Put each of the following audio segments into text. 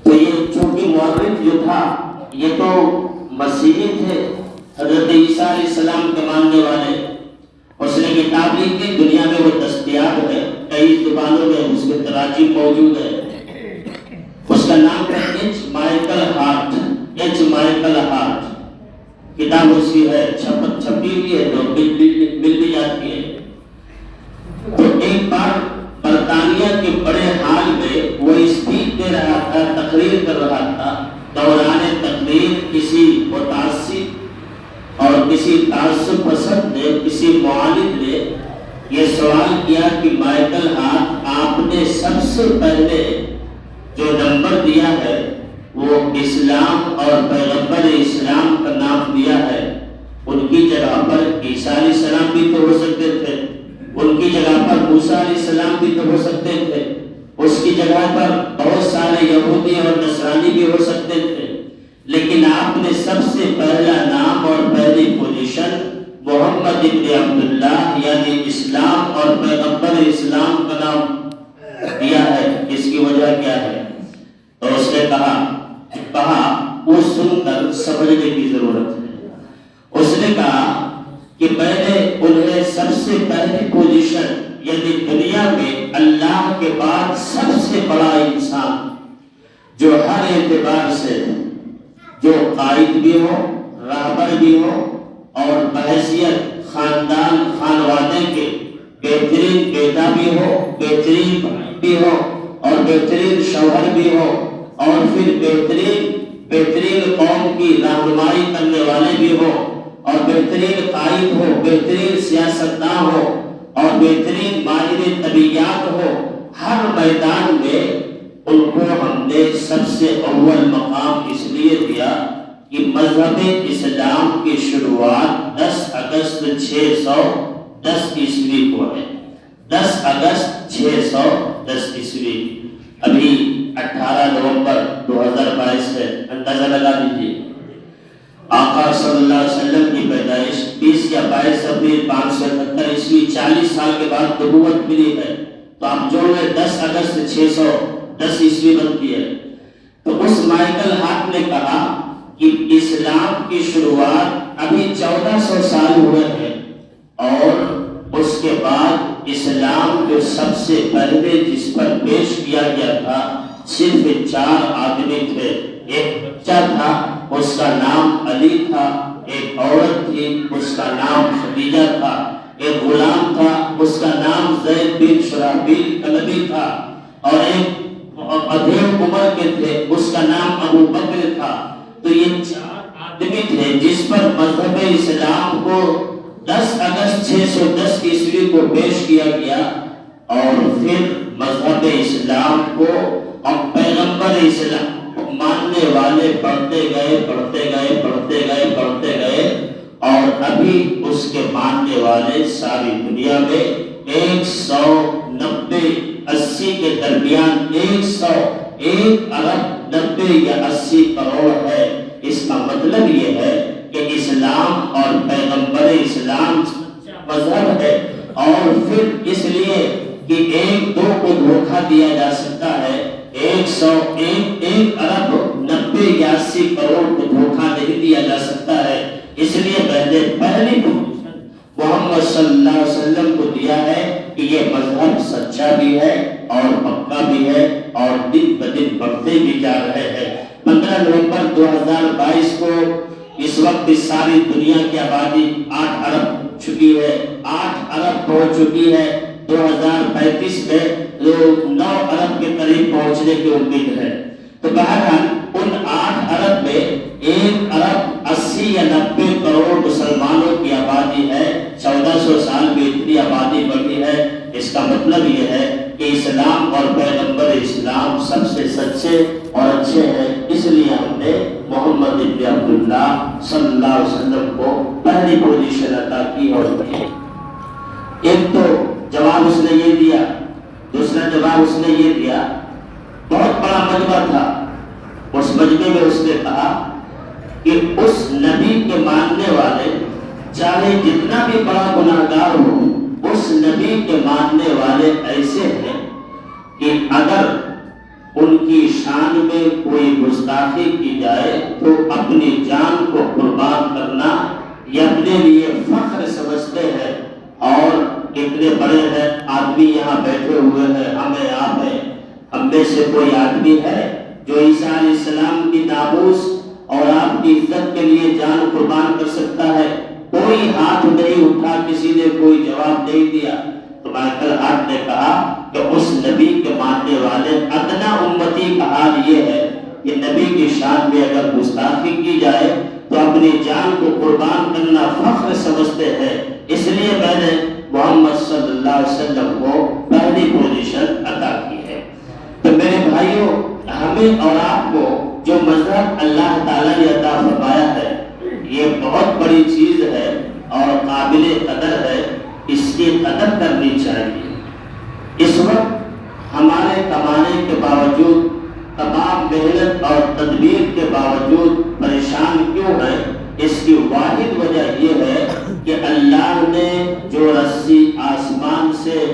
تو یہ چونکہ مورخ جو تھا یہ تو مسیحی تھے، حضرت عیسیٰ علیہ السلام کے ماننے والے. اس نے کتاب لکھی، دنیا میں وہ دستیاب ہے، کئی زبانوں میں اس کے تراجم موجود ہے. اس کا نام ہے H Michael Hart. H Michael Hart کتاب اس کی ہے، چھپی ہوئی ہے، تو مل بھی جاتی ہے. تو ایک بار برطانیہ کے بڑے ہال میں وہ اسپیچ دے رہا تھا، تقریر کر رہا تھا. دوران تقریر کسی متعصب اور کسی تعصب پسند نے، کسی معاند نے یہ سوال کیا کہ مائیکل ہارٹ، آپ نے سب سے پہلے جو نمبر دیا ہے وہ اسلام اور پیغمبر اسلام کا نام دیا ہے. ان کی جگہ پر عیسیٰ علیہ السلام بھی تو ہو سکتے تھے، ان کی جگہ پر موسیٰ علیہ السلام بھی تو ہو سکتے تھے، اس کی جگہ پر بہت سارے یہودی اور نصرانی بھی ہو سکتے تھے، لیکن آپ نے سب سے پہلا نام اور پہلی پوزیشن محمد ابن عبداللہ یعنی اسلام اور پیغمبر اسلام کا نام دیا ہے. اس کی وجہ کیا ہے؟ تو اس نے کہا وہ سن کر سمجھنے کی ضرورت ہے. اس نے کہا کہ میں نے انہیں سب سے پہلی پوزیشن یعنی دنیا میں اللہ کے بعد سب سے بڑا انسان جو ہر اعتبار سے، جو قائد بھی ہو، راہبر بھی ہو اور بحیثیت خاندان خانوادے کے بہترین بیٹا بھی ہو، بہترین بھائی بھی ہو اور بہترین شوہر بھی ہو اور پھر بہترین قوم کی رہنمائی کرنے والے بھی ہو اور بہترین قائد ہو، بہترین سیاستدان ہو اور بہترین ماہر طبیعیات ہو، ہر میدان میں ان کو ہم نے سب سے اول مقام اس لیے دیا کہ مذہب اسلام کی شروعات 10 اگست 610 عیسوی کو ہے. 10 اگست 610 عیسوی. ابھی 18 نومبر 2022 ہے، اندازہ لگا لیجیے. آقا صلی اللہ علیہ وسلم کی پیدائش 20 یا 22 اپریل 578 عیسوی، 40 سال کے بعد نبوت ملی ہے. تو آپ جو ہے 10 اگست 610 عیسوی بنتی ہے. تو اس مائیکل ہارٹ نے کہا کہ اسلام کی شروعات ابھی 1400 سال ہوئے ہیں اور اس کے بعد اسلام جو سب سے پہلے جس پر پیش کیا گیا تھا صرف 4 آدمی تھے. ایک بچہ تھا، اس کا نام علی تھا، ایک عورت تھی، اس کا نام خدیجہ تھا، ایک غلام تھا، اس کا نام زید بن شرحبیل کلبی تھا، اور ایک ادھیڑ عمر کے تھے، اس کا نام ابو بکر تھا. تو یہ 4 آدمی تھے جس پر مذہب اسلام کو 10 اگست 610 عیسوی کو پیش کیا گیا اور پھر مذہب اسلام کو اور پیغمبر اسلام ماننے والے بڑھتے گئے اور ابھی اس کے ماننے والے ساری دنیا میں 190-80 کے درمیان 101 ارب 90 یا 80 کروڑ ہے. اس کا مطلب یہ ہے کہ اسلام اور پیغمبر اسلام مذہب ہے، اور پھر اس لیے کہ 1-2 کو دھوکہ دیا جا سکتا ہے، 101 ارب 90 یا 80 کروڑ کو دھوکہ نہیں دیا جا سکتا ہے. اس لیے پہلی پوزیشن محمد صلی اللہ علیہ وسلم کو دیا ہے کہ یہ مذہب سچا بھی ہے اور پکا بھی ہے اور دن بدن بڑھتے بھی جا رہے ہیں. 15 نومبر 2022 کو اس وقت ساری دنیا کی آبادی 8 ارب چکی ہے، 8 ارب پہنچ چکی ہے. 2035 میں 9 ارب کے قریب پہنچنے کی امید ہے. تو بہرحال ان 8 ارب میں 1 ارب 80 یا 90 کروڑ مسلمانوں کی آبادی ہے. 1400 سال میں اتنی آبادی بڑھی ہے. اس کا مطلب یہ ہے کہ اسلام اور پیغمبر اسلام سب سے سچے اور اچھے ہیں. اس لیے ہم نے محمد ابن عبداللہ صلی اللہ علیہ وسلم کو پہلی پوزیشن عطا کی. اور ایک تو جواب اس نے یہ دیا، دوسرا جواب اس نے یہ دیا، بہت بڑا مجمع تھا. اس مجمع میں اس نے کہا کہ اس نبی کے ماننے والے چاہے جتنا بھی بڑا گناہگار ہو، اس نبی کے ماننے والے ایسے ہیں کہ اگر ان کی شان میں کوئی گستاخی کی جائے تو اپنی جان کو قربان کرنا یہ اپنے لیے فخر سمجھتے ہیں، اور اتنے بڑے ہیں آدمی یہاں بیٹھے ہوئے ہیں، ہمیں آپ ہیں، ہم میں سے کوئی آدمی ہے جو عیسیٰ علیہ السلام کی ناموس اور آپ کی عزت کے لیے جان قربان کر سکتا ہے؟ کوئی ہاتھ نہیں اٹھا، کسی نے کوئی جواب نہیں دیا۔ تو مائیکل ہارٹ نے کہا کہ اس نبی کے ماننے والے ادنا امتی کا حال یہ ہے کہ نبی کی شان میں اگر گستاخی کی جائے تو اپنی جان کو قربان کرنا فخر سمجھتے ہیں، اس لیے میں نے محمد صلی اللہ علیہ وسلم کو پہلی پوزیشن عطا کی ہے۔ تو میرے بھائیوں، ہمیں اور آپ کو جو مذہب اللہ تعالیٰ نے عطا فرمایا ہے یہ بہت بڑی چیز ہے اور قابل قدر ہے، اس کی قدر کرنی چاہیے۔ اس وقت ہمارے کمانے کے باوجود، تمام محنت اور تدبیر کے باوجود پریشان کیوں ہیں؟ اس کی واحد وجہ یہ ہے کہ اللہ نے جو رسی آسمان سے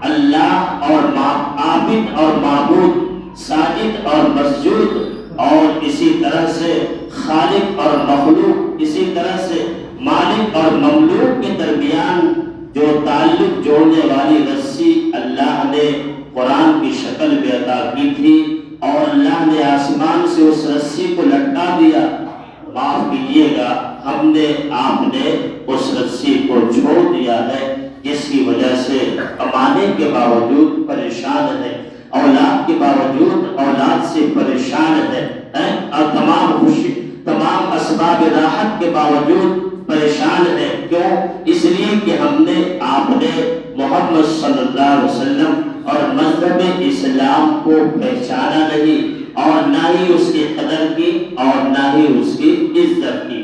اللہ اور عابد اور معبود، ساجد اور مسجود، اور اسی طرح سے خالق اور مخلوق، اسی طرح سے مالک اور مملوک کے درمیان جو تعلق جوڑنے والی رسی اللہ نے قرآن کی شکل میں عطا کی تھی، اور اللہ نے آسمان سے اس رسی کو لٹکا دیا۔ معاف کیجیے گا، ہم نے، آپ نے اس رسی کو چھوڑ دیا ہے، جس کی وجہ سے کمانے کے باوجود پریشان ہے، اولاد کے باوجود اولاد سے پریشان ہے، اور تمام خوشی، تمام اسباب راحت کے باوجود پریشان ہے۔ کیوں؟ اس لیے کہ ہم نے، آپ نے محمد صلی اللہ علیہ وسلم اور مذہب اسلام کو پہچانا نہیں، اور نہ ہی اس کی قدر کی اور نہ ہی اس کی عزت کی۔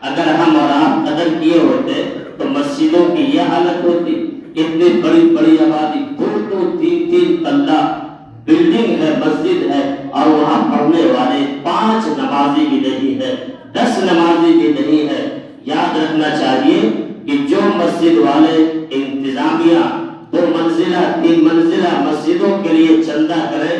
اگر ہم اور آپ قدر کیے ہوتے تو مسجدوں کی یہ حالت ہوتی؟ اتنی بڑی بڑی آبادی، 2-2 3-3 تلہ بلڈنگ ہے، مسجد ہے، اور وہاں پڑھنے والے 5 نمازی بھی نہیں ہے، 10 نمازی بھی نہیں ہے۔ یاد رکھنا چاہیے کہ جو مسجد والے انتظامیہ 2 منزلہ 3 منزلہ مسجدوں کے لیے چندہ کرے،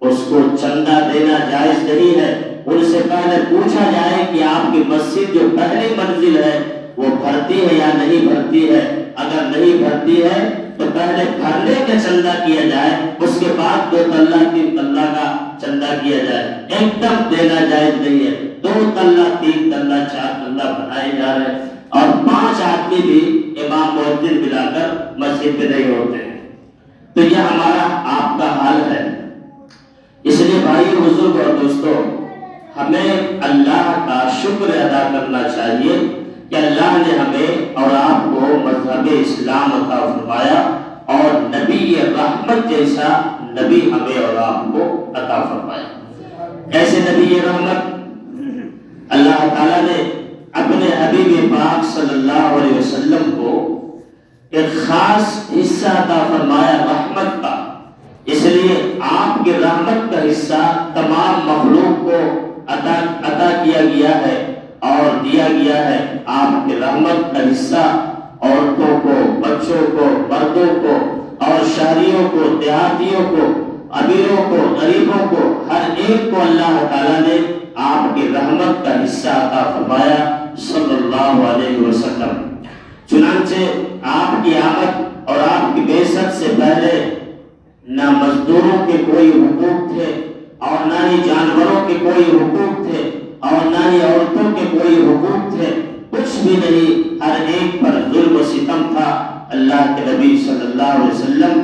اس کو چندہ دینا جائز نہیں ہے۔ ان سے پہلے پوچھا جائے کہ آپ کی مسجد جو پہلی منزل ہے وہ بھرتی ہے یا نہیں بھرتی ہے۔ اگر نہیں بھرتی ہے تو پہلے بھرنے کا چندہ کیا جائے، اس کے بعد 2 تلہ 3 تلہ کا چندہ کیا جائے۔ ایک دم دینا جائز نہیں ہے۔ 2 تلہ 3 تلہ 4 تلہ بنائے جا رہے ہیں، اور 5 آدمی بھی امام مؤذن ملا کر مسجد میں نہیں ہوتے۔ تو یہ ہمارا آپ کا حال ہے۔ اس لیے بھائی، بزرگ اور دوستو، ہمیں اللہ کا شکر ادا کرنا چاہیے کہ اللہ نے ہمیں اور آپ کو مذہب اسلام عطا فرمایا، اور نبی رحمت جیسا نبی ہمیں اور آپ کو عطا فرمایا۔ ایسے نبی رحمت اللہ تعالیٰ نے اپنے حبیب پاک صلی اللہ علیہ وسلم کو ایک خاص حصہ عطا فرمایا رحمت کا۔ اس لیے آپ کی رحمت کا حصہ تمام مخلوق کو عطا کیا گیا ہے اور دیا گیا ہے۔ آپ کی رحمت کا حصہ عورتوں کو، بچوں کو، مردوں کو، اور شہریوں کو، دیہاتیوں کو، امیروں کو، غریبوں کو، ہر ایک کو اللہ تعالیٰ نے آپ کی رحمت کا حصہ عطا فرمایا صلی اللہ علیہ وسلم۔ چنانچہ آپ کی آمد اور آپ کی بعثت سے پہلے نہ مزدوروں کے کوئی حقوق تھے، اور نہ ہی جانوروں کے کوئی حقوق تھے، اور نہ ہی عورتوں کے کوئی حقوق تھے، کچھ بھی نہیں۔ ہر ایک پر ظلم و ستم تھا۔ اللہ کے نبی صلی اللہ علیہ وسلم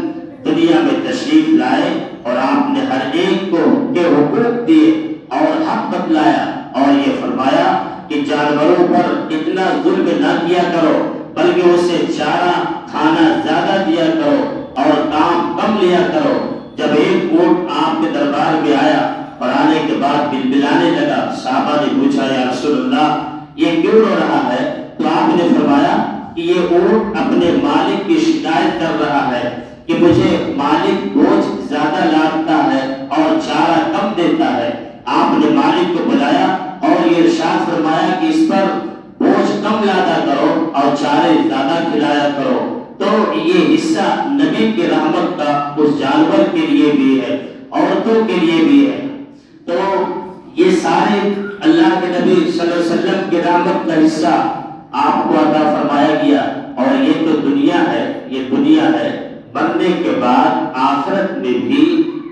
دنیا میں تشریف لائے، اور آپ نے ہر ایک کو کے حقوق دیے اور حق بتلایا، اور یہ فرمایا کہ جانوروں پر اتنا ظلم نہ کیا کرو، بلکہ اسے چارہ کھانا زیادہ دیا کرو اور کام کم لیا کرو۔ جب ایک اونٹ آپ کے دربار میں آیا اور آنے کے بعد بلبلانے لگا، صحابہ نے پوچھا، یا رسول اللہ یہ کیوں رو رہا ہے؟ تو آپ نے فرمایا کہ یہ اونٹ اپنے مالک کی شکایت کر رہا ہے کہ مجھے مالک بوجھ زیادہ لادتا ہے اور چارہ کم دیتا ہے۔ آپ نے مالک کو بلایا اور یہ ارشاد فرمایا کہ اس پر بوجھ کم لادا کرو اور چارے زیادہ کھلایا کرو۔ تو یہ حصہ نبی کی رحمت کا اس جانور کے لیے بھی ہے۔ عورتوں کے لیے بھی ہے۔ تو یہ سارے اللہ کے نبی صلی اللہ علیہ وسلم کی رحمت کا حصہ آپ کو عطا فرمایا گیا، اور یہ تو دنیا ہے، یہ دنیا ہے، مرنے کے بعد آخرت میں بھی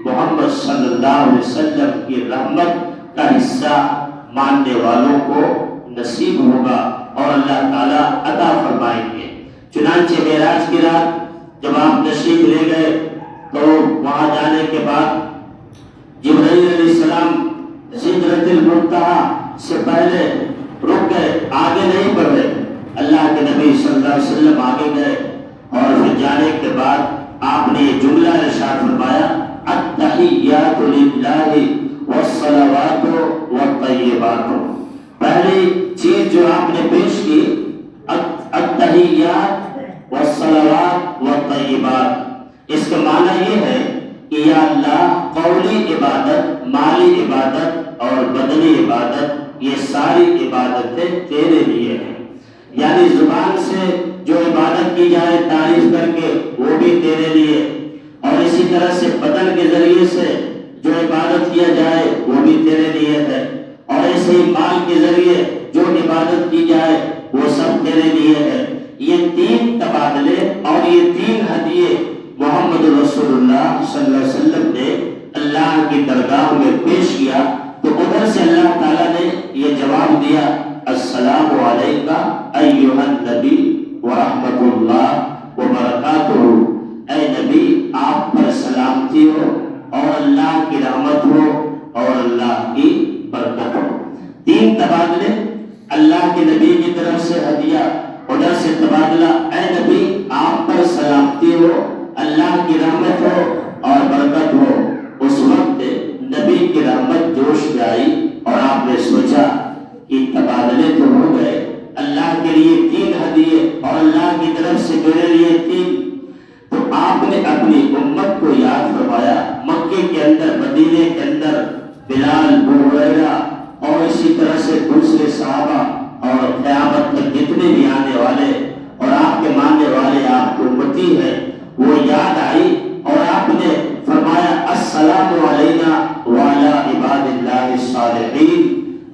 محمد صلی اللہ علیہ وسلم کی رحمت کا حصہ ماننے والوں کو نصیب ہوگا اور اللہ تعالیٰ عطا فرمائیں گے۔ چنانچہ معراج کی رات جب آپ تشریف لے گئے تو وہاں جانے کے بعد جبرائیل علیہ السلام سدرۃ المنتہا سے پہلے رک گئے، آگے نہیں بڑھے۔ اللہ کے نبی صلی اللہ علیہ وسلم آگے گئے اور پھر جانے کے بعد آپ نے یہ جملہ ارشاد فرمایا، التحیات للہ والصلوات والطیبات۔ پہلی چیز جو آپ نے پیش کی التحیات والصلوات والطیبات، اس کا معنی یہ ہے کہ یا اللہ قولی عبادت، مالی عبادت اور بدنی عبادت، یہ ساری عبادتیں تیرے لیے ہیں۔ یعنی زبان سے جو عبادت کی جائے تعریف کر کے وہ بھی تیرے لیے، اور اسی طرح سے بدن کے ذریعے سے جو عبادت کیا جائے وہ بھی تیرے لیے ہے، اور ایسے ہی مال کے ذریعے جو عبادت کی جائے وہ سب تیرے لیے ہے۔ یہ تین تبادلے اور یہ تین ہدیے محمد رسول اللہ صلی اللہ علیہ وسلم نے اللہ کی درگاہ میں پیش کیا، تو ادھر سے اللہ تعالیٰ نے یہ جواب دیا، السلام علیکہ ایھا النبی ورحمۃ اللہ وبرکاتہ۔ اے نبی آپ پر سلامتی ہو اور اللہ کی رحمت ہو اور اللہ کی برکت ہو۔ تین تبادلے، اللہ کے نبی کی طرف سے ہدیہ، ادھر سے تبادلہ، اے نبی آپ پر سلامتی ہو، اللہ کی رحمت ہو اور برکت ہو۔ اس وقت نبی کی رحمت جوش میں آئی اور آپ نے سوچا کہ تبادلے تو ہو گئے، اللہ کے لیے تین ہدیے اور اللہ کی طرف سے میرے لیے تین، تو آپ نے اپنی امت کو یاد فرمایا۔ مکے کے اندر، مدینے کے اندر بلال، ابو ہریرہ اور اسی طرح سے دوسرے صحابہ اور قیامت تک جتنے بھی آنے والے اور آپ کے ماننے والے آپ کی امتی ہیں، وہ یاد آئی اور آپ نے فرمایا السلام علینا وعلی عباد اللہ الصالحین۔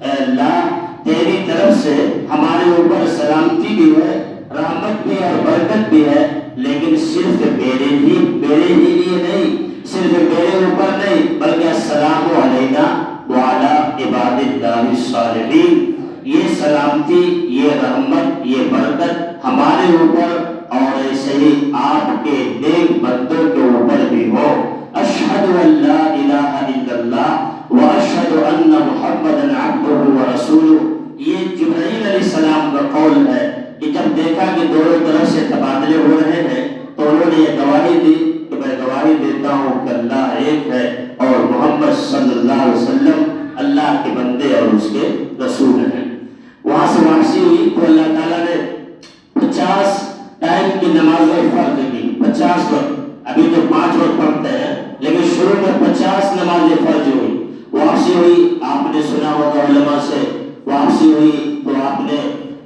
اے اللہ تیری طرف سے ہمارے اوپر سلامتی بھی ہے، رحمت بھی اور برکت بھی ہے، لیکن صرف میرے ہی لیے نہیں، صرف میرے اوپر نہیں، بلکہ السلام علینا وعلی عباد اللہ الصالحین۔ یہ سلامتی، یہ رحمت، یہ برکت ہمارے اوپر اور ایسے ہی آپ کے نیک بندوں کے اوپر بھی ہو۔ اشہد ان لا الہ الا اللہ واشہد ان محمدا عبدہ ورسولہ۔ یہ جبرائیل علیہ السلام کا قول ہے کہ جب دیکھا کہ دونوں طرف سے تبادلے ہو رہے ہیں تو انہوں نے یہ گواہی دی کہ میں گواہی دیتا ہوں کہ اللہ ایک ہے اور محمد صلی اللہ علیہ وسلم اللہ کے بندے اور اس کے رسول ہیں۔ وہاں سے واپسی ہوئی تو اللہ تعالیٰ نے 50 ٹائم کی نمازیں فرض کی، 50 وقت، ابھی تو 5 وقت پڑھتے ہیں لیکن شروع میں 50 نمازیں فرض ہوئی۔ واپسی ہوئی، آپ نے سنا ہوگا علماء سے، واپسی ہوئی تو آپ نے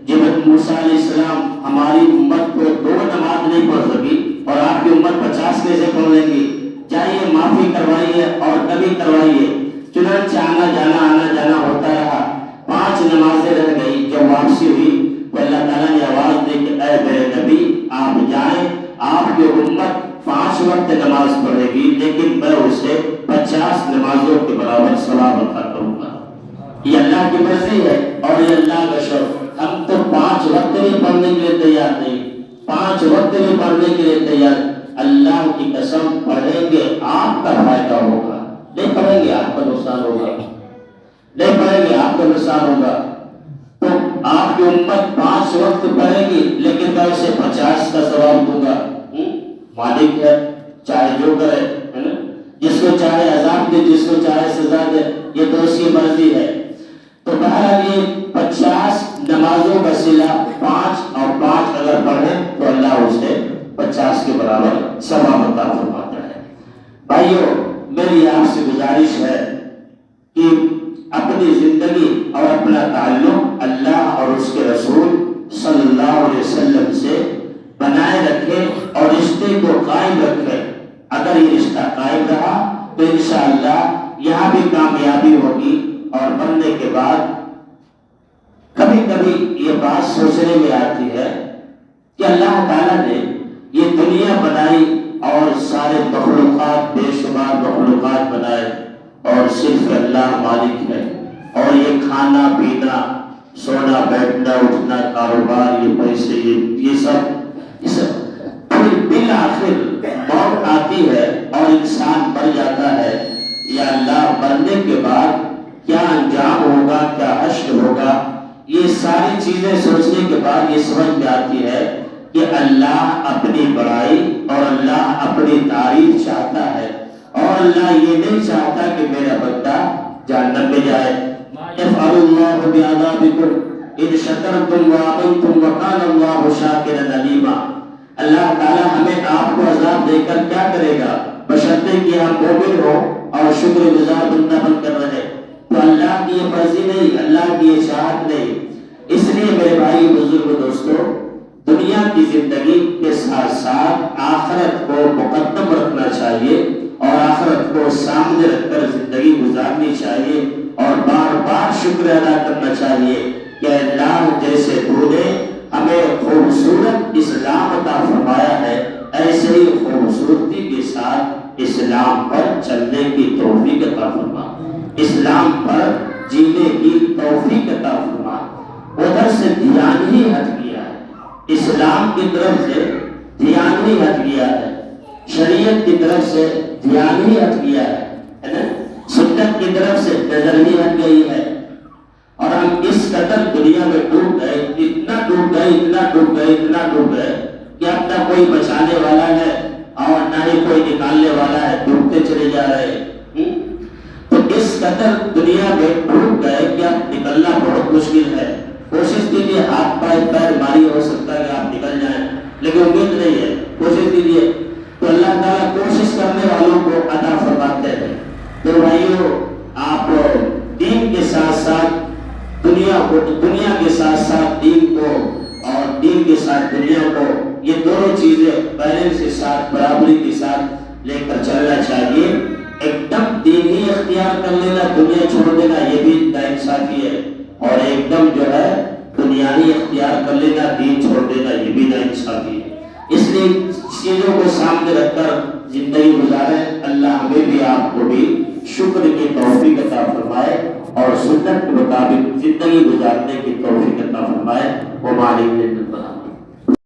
جب موسیٰ علیہ السلام ہماری امت کو 2 نماز نہیں پڑھ سکی اور آپ کی امت 50 کیسے پڑھ لیں گی، چاہیے معافی کروائیے اور کبھی کروائیے۔ چنانچہ آنا جانا ہوتا رہا، 5 نمازیں رہ گئی۔ جب واپسی ہوئی تو اللہ تعالیٰ نے آواز دی کہ اے میرے نبی آپ جائیں، آپ کی امت 5 وقت نماز پڑھے گی لیکن میں اسے 50 نمازوں کے برابر ثواب عطا کروں گا۔ یہ اللہ کی مرضی ہے اور یہ اللہ کا شرف۔ ہم تو 5 وقت بھی پڑھنے کے لیے تیار نہیں، 5 وقت بھی پڑھنے کے لیے تیار۔ اللہ کی قسم پڑھیں گے آپ کا فائدہ ہوگا، نہیں پڑھیں گے آپ کا نقصان ہوگا، نہیں پڑھیں گے آپ کا نقصان ہوگا۔ تو آپ کی امت 5 وقت پڑھے گی لیکن میں اسے 50 کا ثواب دوں گا۔ مالک ہے، چاہے جو کرے، ہے نا، جس کو چاہے عذاب دے، جس کو چاہے سزا دے، یہ تو اس کی مرضی ہے۔ تو بہرحال یہ 50 نمازوں کا صلہ 5 اور 5 اگر پڑھیں تو اللہ اسے 50 کے برابر ثواب عطا فرماتا ہے۔ بھائیو میری آپ سے گزارش ہے کہ اپنی زندگی اور اپنا تعلق اللہ اور اس کے رسول صلی اللہ علیہ وسلم سے بنائے رکھیں اور رشتے کو قائم رکھیں۔ اگر یہ رشتہ قائم رہا تو انشاءاللہ یہاں بھی کامیابی ہوگی۔ اور مرنے کے بعد کبھی کبھی یہ بات سوچنے میں آتی ہے کہ اللہ تعالیٰ نے یہ دنیا بنائی اور سارے مخلوقات، بے شمار مخلوقات بنائے، اور صرف اللہ مالک ہے، اور یہ کھانا پینا، سونا بیٹھنا اٹھنا، کاروبار، یہ پیسے، یہ سب پھر بالآخر موت آتی ہے اور انسان مر جاتا ہے۔ یا اللہ مرنے کے بعد کیا انجام ہوگا، کیا حشر ہوگا، یہ ساری چیزیں سوچنے کے بعد یہ سمجھ میں آتی ہے کہ اللہ اپنی بڑائی اور اللہ اپنی تعریف چاہتا ہے، اور اللہ یہ نہیں چاہتا کہ میرا بندہ جہنم میں جائے۔ ما یفعل اللہ بعذابکم ان شکرتم وآمنتم وکان اللہ شاکرا علیما۔ اللہ تعالیٰ ہمیں آپ کو عذاب دے کر کیا کرے گا، بشرطے کہ ہم مومن ہو اور شکر گزار بندہ بن کر رہے۔ تو اللہ کی یہ مرضی نہیں، اللہ کی یہ چاہت نہیں۔ اس لیے میرے بھائی بزرگ دوستو، دنیا کی زندگی کے ساتھ ساتھ آخرت کو مقدم رکھنا چاہیے، اور آخرت کو سامنے رکھ کر زندگی گزارنی چاہیے، اور بار بار شکر ادا کرنا چاہیے کہ اللہ جیسے تو نے ہمیں خوبصورت اسلام عطا فرمایا ہے، ایسے ہی خوبصورتی کے ساتھ اسلام پر چلنے کی توفیق عطا فرما، اسلام پر جینے کی توفیق عطا فرما۔ ادھر سے دھیان ہی ہٹ گیا ہے، اسلام کی طرف سے دھیان ہی ہٹ گیا ہے، شریعت کی طرف سے دھیان ہی ہٹ گیا ہے نا، سنت کی طرف سے نظر ہی ہٹ گئی ہے، اور ہم اس قدر دنیا میں ڈوب گئے، اتنا ڈوب گئے، اتنا ڈوب گئے، اتنا ڈوب گئے کہ اب نہ کوئی بچانے والا ہے اور نہ ہی کوئی نکالنے والا ہے، ڈوبتے چلے جا رہے ہیں۔ تو اس قدر دنیا میں ڈوب گئے کہ اب نکلنا بہت مشکل ہے۔ کوشش کیجیے، ہاتھ پیر ماری، ہو سکتا ہے کہ آپ نکل جائیں، لیکن امید نہیں ہے، کوشش کیجیے۔ تو اللہ تعالیٰ کوشش کرنے والوں کو عطا فرماتے ہیں۔ تو بھائیو، آپ دین کے ساتھ ساتھ دنیا کے ساتھ ساتھ دین کو، اور دین کے ساتھ دنیا کو، یہ دونوں چیزیں بیلنس کے ساتھ، برابری کے ساتھ لے کر چلنا چاہیے۔ ایک دم دین ہی اختیار کر لینا، دنیا چھوڑ دینا، یہ بھی ناانصافی ہے، اور ایک دم جو ہے دنیا ہی اختیار کر لینا، دین چھوڑ دینا، یہ بھی ناانصافی ہے۔ اس لیے چیزوں کو سامنے رکھ کر زندگی گزاریں۔ اللہ ہمیں بھی آپ کو بھی شکر کی توفیق عطا فرمائے، اور سنت کے مطابق زندگی گزارنے کی توفیق عطا فرمائے۔ وہ مالک